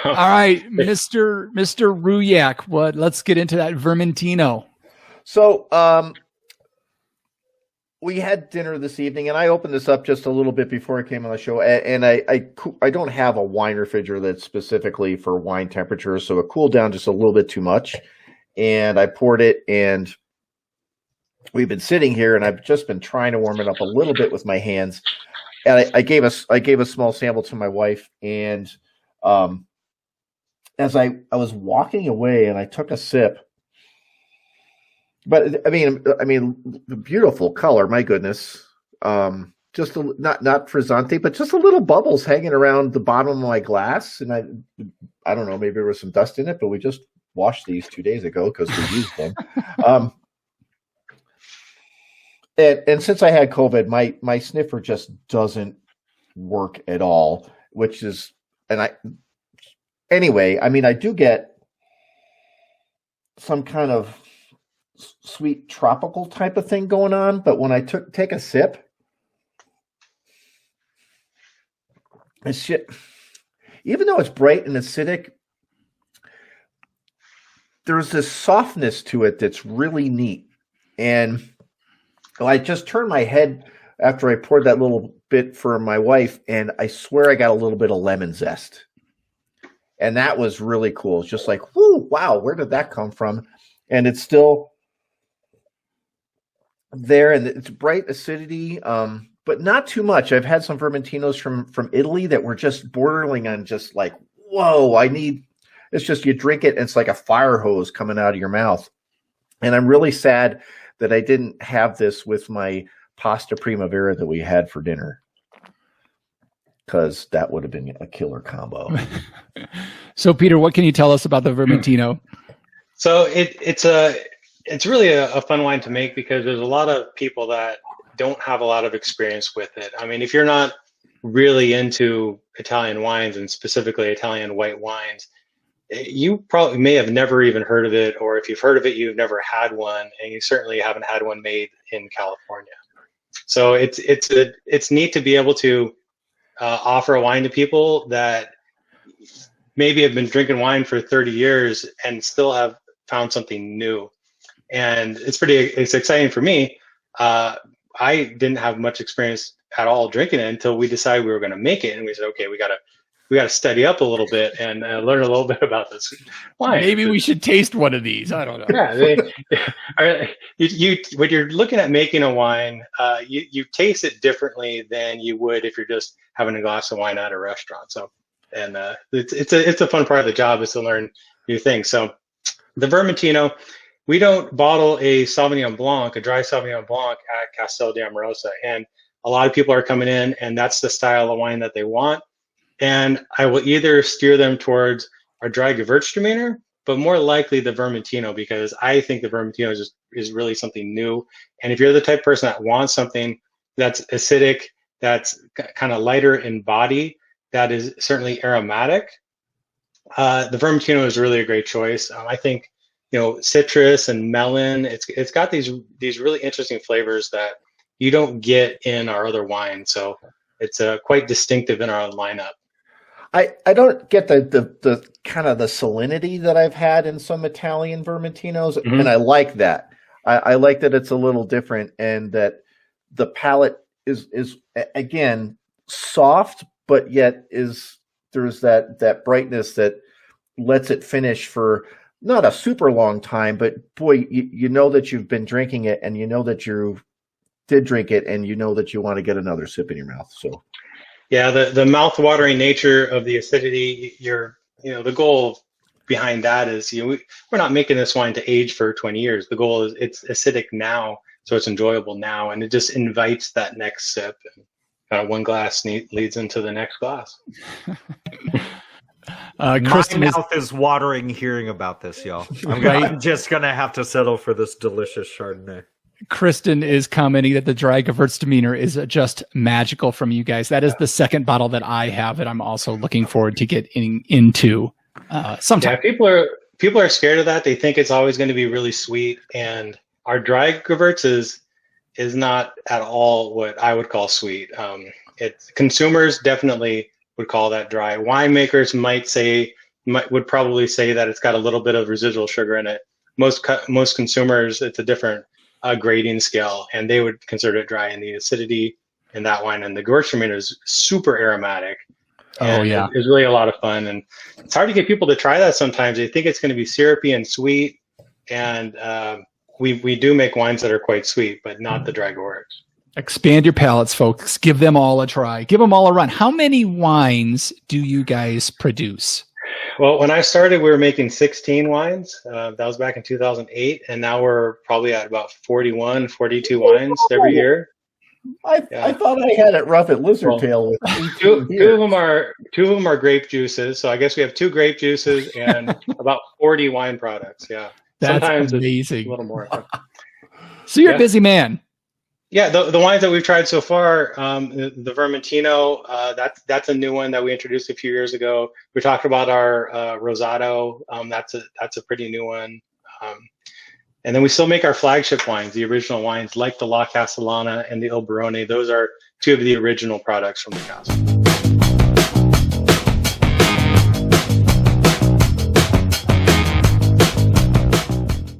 All right, Mr. Ruyak, let's get into that Vermentino. So, we had dinner this evening, and I opened this up just a little bit before I came on the show. And I don't have a wine refrigerator that's specifically for wine temperature, so it cooled down just a little bit too much. And I poured it, and we've been sitting here, and I've just been trying to warm it up a little bit with my hands. And I gave a small sample to my wife, and as I was walking away, and I took a sip. But I mean, the beautiful color, my goodness. Just not frizzante, but just a little bubbles hanging around the bottom of my glass. And I don't know, maybe there was some dust in it, but we just washed these 2 days ago because we used them. And since I had COVID, my sniffer just doesn't work at all, which is, anyway, I mean, I do get some kind of sweet tropical type of thing going on, but when I take a sip, even though it's bright and acidic, there's this softness to it that's really neat. And I just turned my head after I poured that little bit for my wife, and I swear I got a little bit of lemon zest. And that was really cool. It's just like, whoo, wow, where did that come from? And it's still there, and it's bright acidity, but not too much. I've had some Vermentinos from Italy that were just bordering on just like, whoa, it's just you drink it and it's like a fire hose coming out of your mouth. And I'm really sad that I didn't have this with my pasta primavera that we had for dinner, because that would have been a killer combo. So, Peter, what can you tell us about the Vermentino? So it's really a fun wine to make, because there's a lot of people that don't have a lot of experience with it. I mean, if you're not really into Italian wines, and specifically Italian white wines, you probably may have never even heard of it, or if you've heard of it, you've never had one, and you certainly haven't had one made in California. So it's neat to be able to offer a wine to people that maybe have been drinking wine for 30 years and still have found something new. And it's exciting for me. I didn't have much experience at all drinking it until we decided we were going to make it, and we said, okay, we got to study up a little bit and learn a little bit about this wine. Maybe we should taste one of these. I don't know. Yeah, when you're looking at making a wine, you taste it differently than you would if you're just having a glass of wine at a restaurant. So, and it's a fun part of the job, is to learn new things. So, the Vermentino. We don't bottle a Sauvignon Blanc, a dry Sauvignon Blanc, at Castello di Amorosa. And a lot of people are coming in, and that's the style of wine that they want. And I will either steer them towards our dry Gewürztraminer, but more likely the Vermentino, because I think the Vermentino is really something new. And if you're the type of person that wants something that's acidic, that's kind of lighter in body, that is certainly aromatic, the Vermentino is really a great choice. I think, citrus and melon, it's got these really interesting flavors that you don't get in our other wines. So it's quite distinctive in our lineup. I don't get the kind of the salinity that I've had in some Italian Vermentinos, mm-hmm. and I like that. I like that it's a little different, and that the palate is again soft, but yet there's that brightness that lets it finish for not a super long time, but boy, you know that you've been drinking it, and you know that you did drink it, and you know that you want to get another sip in your mouth. So, yeah, the mouth-watering nature of the acidity, the goal behind that is, we're not making this wine to age for 20 years. The goal is it's acidic now, so it's enjoyable now, and it just invites that next sip. And kind of one glass leads into the next glass. My mouth is watering hearing about this, y'all. I'm just going to have to settle for this delicious Chardonnay. Kristen is commenting that the dry Gewürztraminer is just magical from you guys. That is the second bottle that I have, and I'm also looking forward to getting into sometime. Yeah, people are scared of that. They think it's always going to be really sweet, and our dry Gewürz is not at all what I would call sweet. Consumers definitely would call that dry. Winemakers would probably say that it's got a little bit of residual sugar in it. Most consumers, it's a different grading scale, and they would consider it dry. And the acidity in that wine and the Gewürztraminer is super aromatic. Oh yeah, it's really a lot of fun, and it's hard to get people to try that sometimes. They think it's going to be syrupy and sweet, and we do make wines that are quite sweet, but not the dry Gewürz. Expand your palates, folks. Give them all a try. Give them all a run. How many wines do you guys produce? Well, when I started, we were making 16 wines. That was back in 2008, and now we're probably at about 41, 42 wines every year. I thought I had it rough at Lizard Tail. With two of them are grape juices. So I guess we have 2 grape juices and about 40 wine products. Yeah, that's sometimes amazing. It's a little more. So you're a busy man. Yeah, the wines that we've tried so far, the Vermentino, that's a new one that we introduced a few years ago. We talked about our Rosado. That's a pretty new one. And then we still make our flagship wines, the original wines, like the La Castellana and the Il Barone. Those are 2 of the original products from the castle.